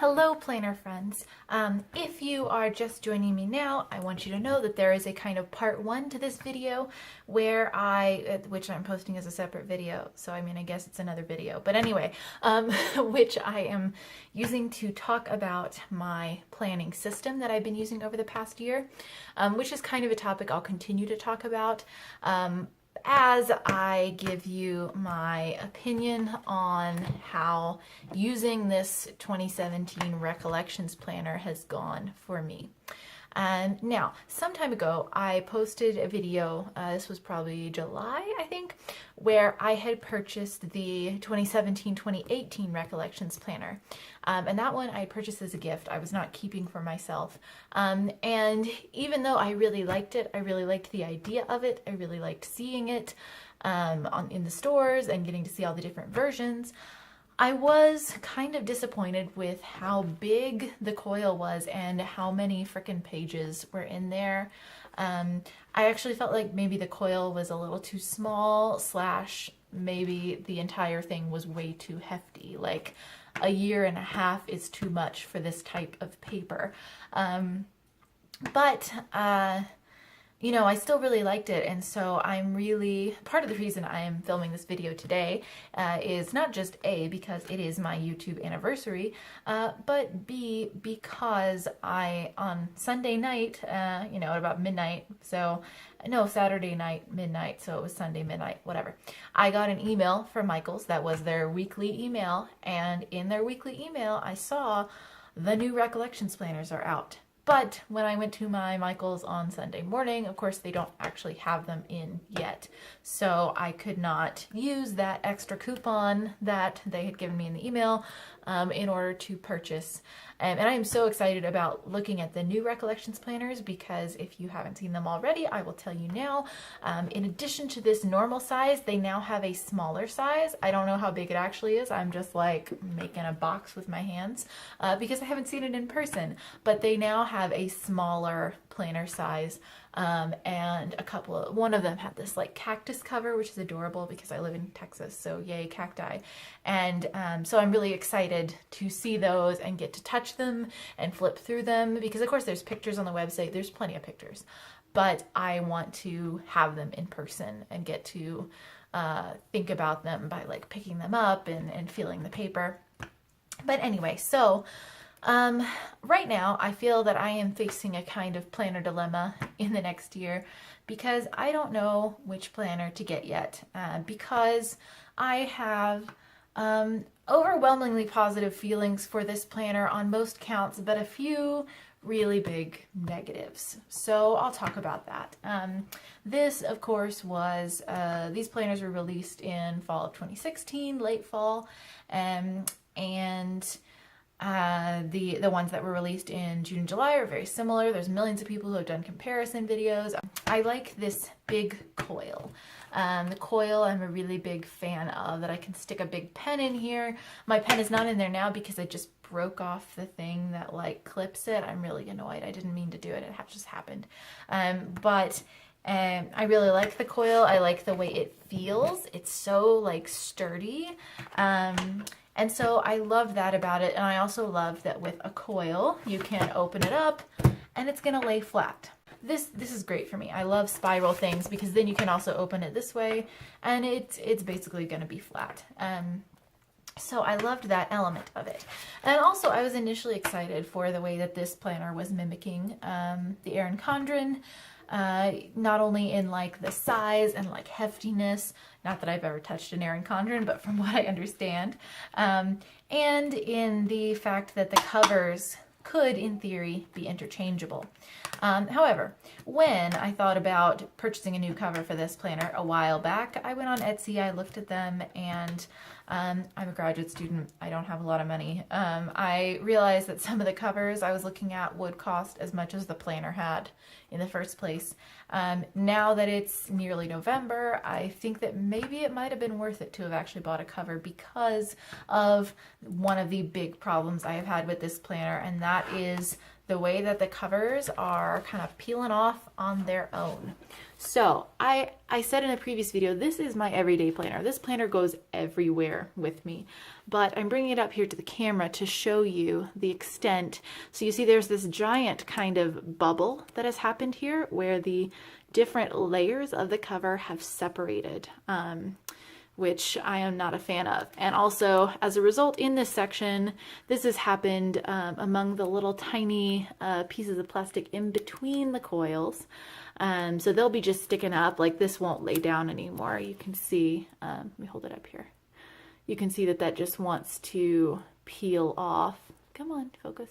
Hello planner friends. If you are just joining me now, I want you to know that there is a kind of part one to this video where which I'm posting as a separate video, so I mean I guess it's another video, but anyway, which I am using to talk about my planning system that I've been using over the past year, which is kind of a topic I'll continue to talk about as I give you my opinion on how using this 2017 Recollections planner has gone for me. And now, some time ago, I posted a video, this was probably July, I think, where I had purchased the 2017-2018 Recollections planner. And that one I purchased as a gift. I was not keeping for myself. And even though I really liked it, I really liked the idea of it, I really liked seeing it in the stores and getting to see all the different versions, I was kind of disappointed with how big the coil was and how many frickin' pages were in there. I actually felt like maybe the coil was a little too small, / maybe the entire thing was way too hefty. Like a year and a half is too much for this type of paper. You know, I still really liked it, and so I'm really, part of the reason I am filming this video today is not just A, because it is my YouTube anniversary, but B, because on Sunday night, you know, at about midnight, so, no, Saturday night, midnight, so it was Sunday midnight, whatever, I got an email from Michaels. That was their weekly email, and in their weekly email, I saw the new Recollections planners are out. But when I went to my Michaels on Sunday morning, of course, they don't actually have them in yet. So I could not use that extra coupon that they had given me in the email in order to purchase. And I am so excited about looking at the new Recollections planners because if you haven't seen them already, I will tell you now. In addition to this normal size, they now have a smaller size. I don't know how big it actually is. I'm just like making a box with my hands because I haven't seen it in person. But they now have a smaller planner size. And one of them had this like cactus cover, which is adorable because I live in Texas, so yay cacti. And so I'm really excited to see those and get to touch them and flip through them because of course there's pictures on the website, there's plenty of pictures, but I want to have them in person and get to think about them by like picking them up and feeling the paper. But anyway, so right now I feel that I am facing a kind of planner dilemma in the next year because I don't know which planner to get yet because I have overwhelmingly positive feelings for this planner on most counts, but a few really big negatives. So I'll talk about that. This, of course, was, these planners were released in fall of 2016, late fall, and the ones that were released in June and July are very similar. There's millions of people who have done comparison videos. I like this big coil. The coil I'm a really big fan of, that I can stick a big pen in here. My pen is not in there now because I just broke off the thing that like clips it. I'm really annoyed. I didn't mean to do it. It just happened. But I really like the coil. I like the way it feels. It's so like sturdy. And so I love that about it. And I also love that with a coil, you can open it up and it's going to lay flat. This is great for me. I love spiral things because then you can also open it this way and it's basically going to be flat. So I loved that element of it. And also I was initially excited for the way that this planner was mimicking the Erin Condren. Not only in like the size and like heftiness, not that I've ever touched an Erin Condren, but from what I understand, and in the fact that the covers could, in theory, be interchangeable. However, when I thought about purchasing a new cover for this planner a while back, I went on Etsy, I looked at them, and I'm a graduate student. I don't have a lot of money. I realized that some of the covers I was looking at would cost as much as the planner had in the first place. Now that it's nearly November, I think that maybe it might have been worth it to have actually bought a cover because of one of the big problems I have had with this planner, and that is the way that the covers are kind of peeling off on their own. So I said in a previous video, this is my everyday planner. This planner goes everywhere with me, but I'm bringing it up here to the camera to show you the extent. So you see there's this giant kind of bubble that has happened here where the different layers of the cover have separated, which I am not a fan of. And also, as a result, in this section, this has happened among the little tiny pieces of plastic in between the coils. So they'll be just sticking up, like this won't lay down anymore. You can see, let me hold it up here. You can see that that just wants to peel off. Come on, focus.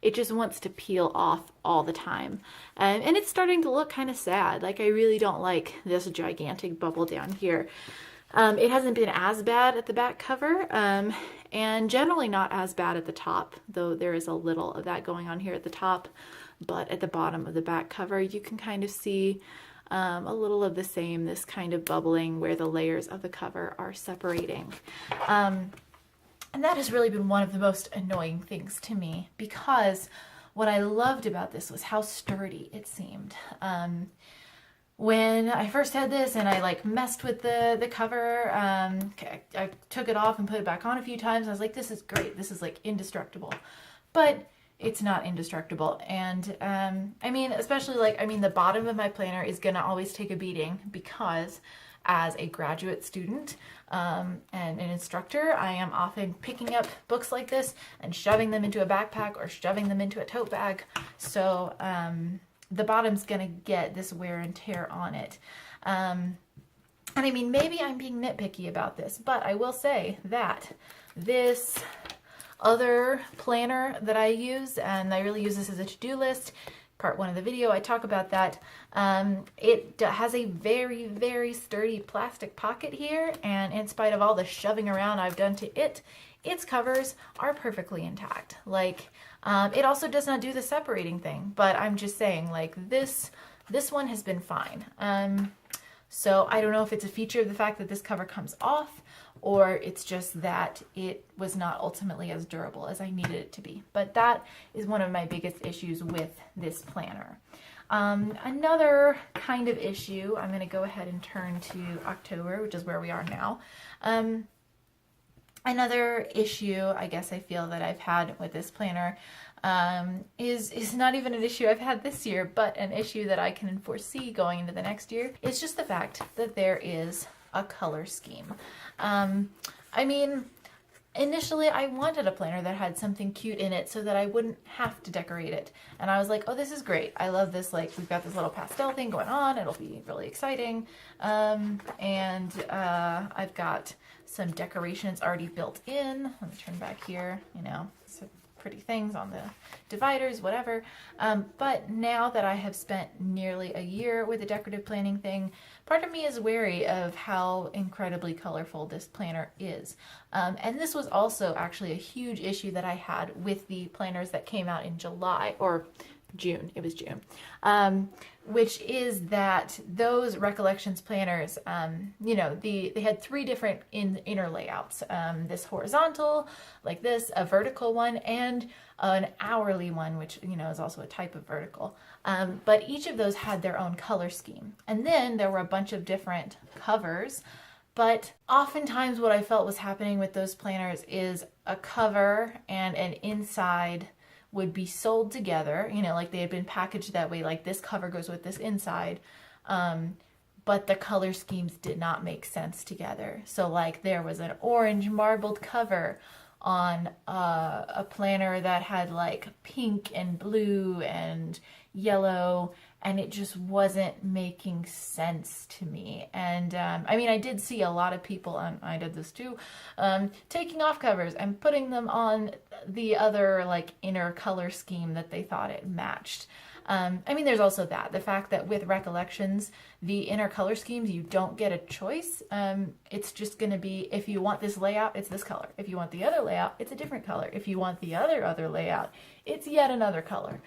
It just wants to peel off all the time. And it's starting to look kind of sad. Like, I really don't like this gigantic bubble down here. It hasn't been as bad at the back cover, and generally not as bad at the top, though there is a little of that going on here at the top. But at the bottom of the back cover, you can kind of see a little of the same, this kind of bubbling where the layers of the cover are separating. And that has really been one of the most annoying things to me, because what I loved about this was how sturdy it seemed. When I first had this and I like messed with the cover, I took it off and put it back on a few times. I was like, this is great. This is like indestructible. But it's not indestructible. And I mean, especially like, I mean, the bottom of my planner is gonna always take a beating, because as a graduate student and an instructor, I am often picking up books like this and shoving them into a backpack or shoving them into a tote bag. So the bottom's gonna get this wear and tear on it. And I mean, maybe I'm being nitpicky about this, but I will say that this other planner that I use, and I really use this as a to-do list, part one of the video, I talk about that. It has a very, very sturdy plastic pocket here, and in spite of all the shoving around I've done to it, its covers are perfectly intact. Like, it also does not do the separating thing, but I'm just saying, like, this one has been fine. So I don't know if it's a feature of the fact that this cover comes off, or it's just that it was not ultimately as durable as I needed it to be. But that is one of my biggest issues with this planner. Another kind of issue, I'm going to go ahead and turn to October, which is where we are now. Another issue I guess I feel that I've had with this planner is not even an issue I've had this year, but an issue that I can foresee going into the next year. It's just the fact that there is a color scheme. I mean, initially I wanted a planner that had something cute in it so that I wouldn't have to decorate it. And I was like, oh, this is great. I love this. Like, we've got this little pastel thing going on. It'll be really exciting. I've got some decorations already built in. Let me turn back here, you know, some pretty things on the dividers, whatever. But now that I have spent nearly a year with the decorative planning thing, part of me is wary of how incredibly colorful this planner is. And this was also actually a huge issue that I had with the planners that came out in July, or June, it was June, which is that those Recollections planners, you know, they had three different inner layouts, this horizontal, like this, a vertical one, and an hourly one, which, you know, is also a type of vertical. But each of those had their own color scheme. And then there were a bunch of different covers. But oftentimes what I felt was happening with those planners is a cover and an inside would be sold together, you know, like they had been packaged that way, like this cover goes with this inside, but the color schemes did not make sense together. So like there was an orange marbled cover on a planner that had like pink and blue and yellow, and it just wasn't making sense to me. And I mean, I did see a lot of people, and I did this too, taking off covers and putting them on the other like inner color scheme that they thought it matched. I mean, there's also the fact that with Recollections, the inner color schemes, you don't get a choice. It's just going to be, if you want this layout, it's this color. If you want the other layout, it's a different color. If you want the other layout, it's yet another color.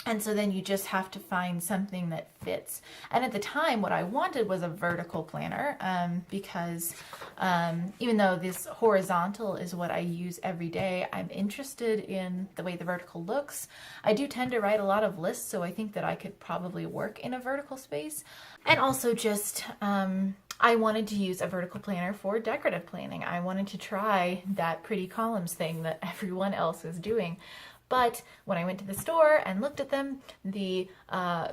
And so then you just have to find something that fits. And at the time, what I wanted was a vertical planner, because even though this horizontal is what I use every day, I'm interested in the way the vertical looks. I do tend to write a lot of lists, so I think that I could probably work in a vertical space. And also just, I wanted to use a vertical planner for decorative planning. I wanted to try that pretty columns thing that everyone else is doing. But when I went to the store and looked at them, the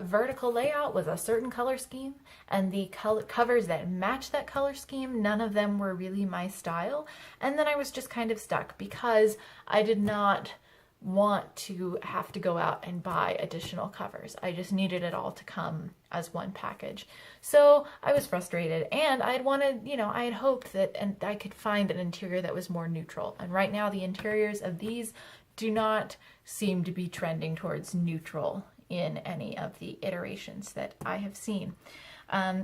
vertical layout was a certain color scheme, and the covers that matched that color scheme, none of them were really my style. And then I was just kind of stuck because I did not want to have to go out and buy additional covers. I just needed it all to come as one package. So I was frustrated, and I had wanted, I had hoped that I could find an interior that was more neutral. And right now the interiors of these do not seem to be trending towards neutral in any of the iterations that I have seen.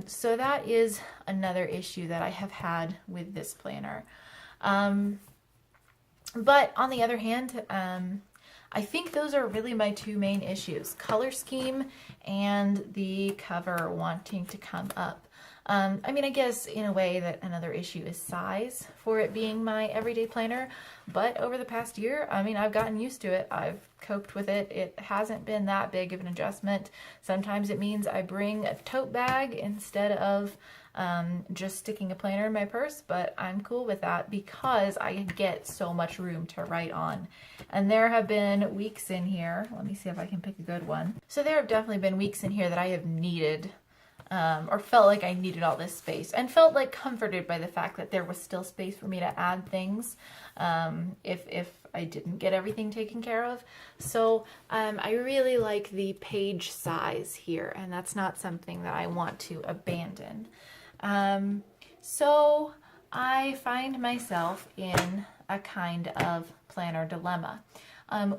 So that is another issue that I have had with this planner. But on the other hand, I think those are really my two main issues: color scheme and the cover wanting to come up. I mean, I guess in a way that another issue is size for it being my everyday planner, but over the past year, I mean, I've gotten used to it. I've coped with it. It hasn't been that big of an adjustment. Sometimes it means I bring a tote bag instead of just sticking a planner in my purse, but I'm cool with that because I get so much room to write on. And there have been weeks in here, let me see if I can pick a good one. So there have definitely been weeks in here that I have needed or felt like I needed all this space, and felt like comforted by the fact that there was still space for me to add things if I didn't get everything taken care of. So I really like the page size here, and that's not something that I want to abandon. So I find myself in a kind of planner dilemma.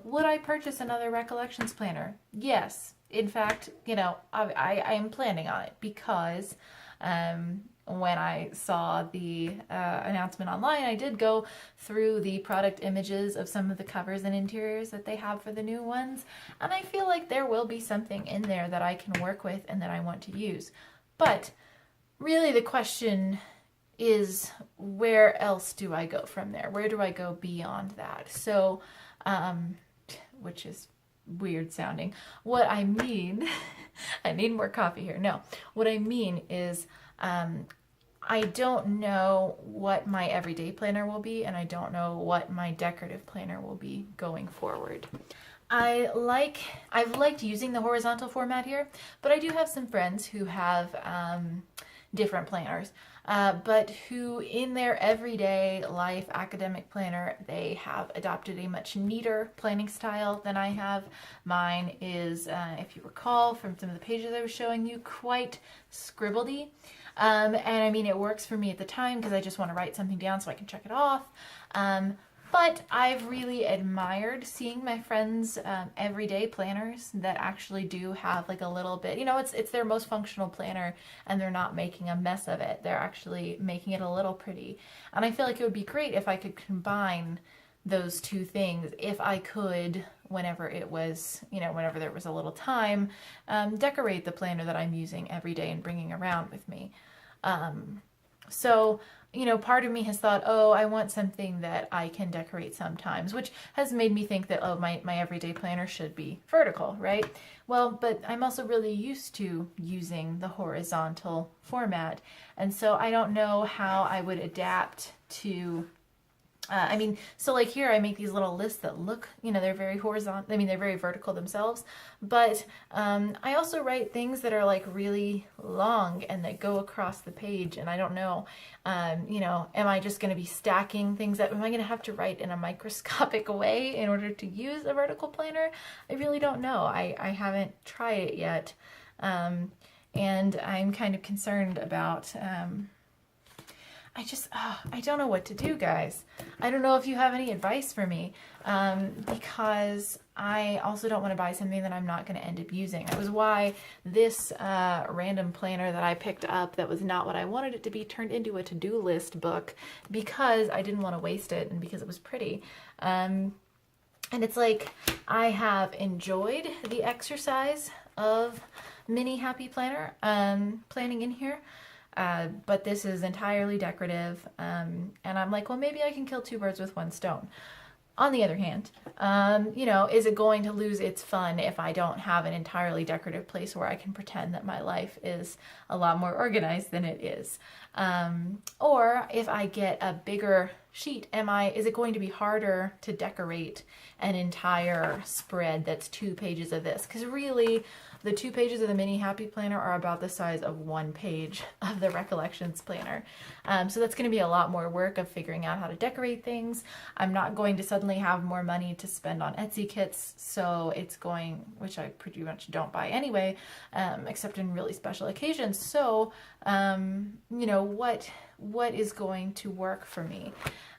Would I purchase another Recollections planner? Yes. In fact, I am planning on it because when I saw the announcement online, I did go through the product images of some of the covers and interiors that they have for the new ones, and I feel like there will be something in there that I can work with and that I want to use. But really the question is, where else do I go from there? Where do I go beyond that? So, which is weird sounding. What I mean, I need more coffee here. No, what I mean is, I don't know what my everyday planner will be, and I don't know what my decorative planner will be going forward. I've liked using the horizontal format here, but I do have some friends who have different planners, but who in their everyday life academic planner, they have adopted a much neater planning style than I have. Mine is, if you recall from some of the pages I was showing you, quite scribbledy. And I mean, it works for me at the time because I just want to write something down so I can check it off. But I've really admired seeing my friends' everyday planners that actually do have like a little bit, it's their most functional planner, and they're not making a mess of it. They're actually making it a little pretty. And I feel like it would be great if I could combine those two things, if I could, whenever there was a little time, decorate the planner that I'm using every day and bringing around with me. So part of me has thought, I want something that I can decorate sometimes, which has made me think that, my everyday planner should be vertical, right? Well, but I'm also really used to using the horizontal format. And so I don't know how I would adapt to so like here I make these little lists that look, they're very horizontal. They're very vertical themselves, but I also write things that are like really long and that go across the page. And I don't know, am I just going to be stacking things up? Am I going to have to write in a microscopic way in order to use a vertical planner? I really don't know. I haven't tried it yet. And I'm kind of concerned about, I don't know what to do, guys. I don't know if you have any advice for me, because I also don't want to buy something that I'm not going to end up using. That was why this random planner that I picked up that was not what I wanted it to be turned into a to-do list book, because I didn't want to waste it and because it was pretty. And And it's like I have enjoyed the exercise of mini happy planner planning in here. But this is entirely decorative, and I'm like, well, maybe I can kill two birds with one stone. On the other hand, you know, is it going to lose its fun if I don't have an entirely decorative place where I can pretend that my life is a lot more organized than it is? Or if I get a bigger sheet, is it going to be harder to decorate an entire spread that's 2 pages of this? Because really, the 2 pages of the mini happy planner are about the size of 1 page of the Recollections planner. So that's going to be a lot more work of figuring out how to decorate things. I'm not going to suddenly have more money to spend on Etsy kits, so it's going, which I pretty much don't buy anyway, except in really special occasions. So, you know, what is going to work for me?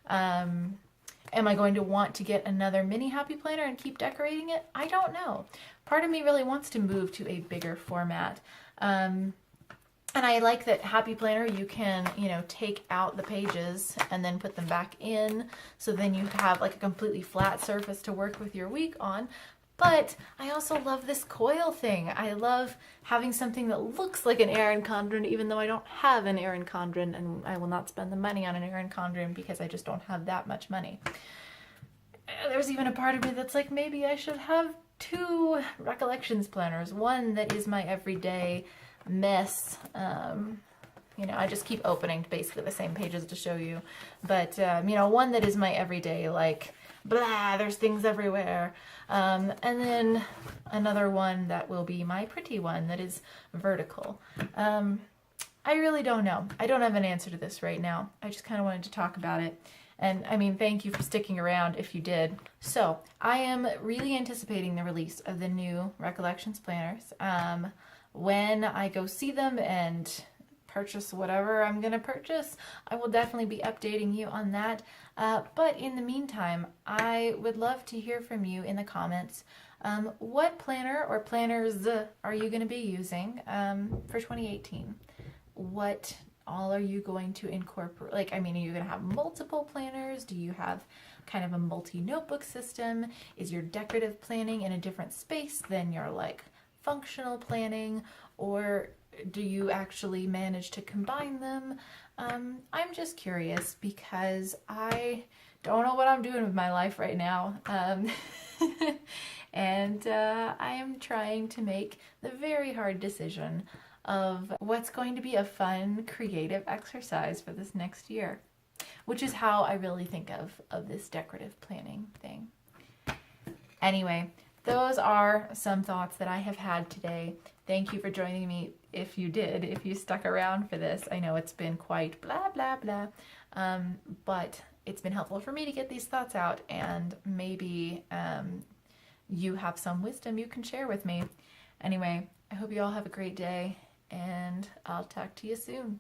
Am I going to want to get another mini happy planner and keep decorating it? I don't know. Part of me really wants to move to a bigger format. And I like that Happy Planner, you can, you know, take out the pages and then put them back in. So then you have like a completely flat surface to work with your week on. But I also love this coil thing. I love having something that looks like an Erin Condren, even though I don't have an Erin Condren, and I will not spend the money on an Erin Condren because I just don't have that much money. There's even a part of me that's like, maybe I should have 2 Recollections planners. One that is my everyday mess. You know, I just keep opening basically the same pages to show you. But, you know, one that is my everyday, like, blah, there's things everywhere. And then another one that will be my pretty one that is vertical. I really don't know. I don't have an answer to this right now. I just kind of wanted to talk about it. And I mean, thank you for sticking around if you did. So I am really anticipating the release of the new Recollections planners. When I go see them and purchase whatever I'm going to purchase, I will definitely be updating you on that. But in the meantime, I would love to hear from you in the comments. What planner or planners are you going to be using for 2018? What all are you going to incorporate? Like, I mean, are you going to have multiple planners? Do you have kind of a multi-notebook system? Is your decorative planning in a different space than your like functional planning? Or do you actually manage to combine them? I'm just curious because I don't know what I'm doing with my life right now. And I am trying to make the very hard decision of what's going to be a fun, creative exercise for this next year, which is how I really think of this decorative planning thing. Anyway, those are some thoughts that I have had today. Thank you for joining me if you did, if you stuck around for this. I know it's been quite blah, blah, blah, but it's been helpful for me to get these thoughts out, and maybe you have some wisdom you can share with me. Anyway, I hope you all have a great day, and I'll talk to you soon.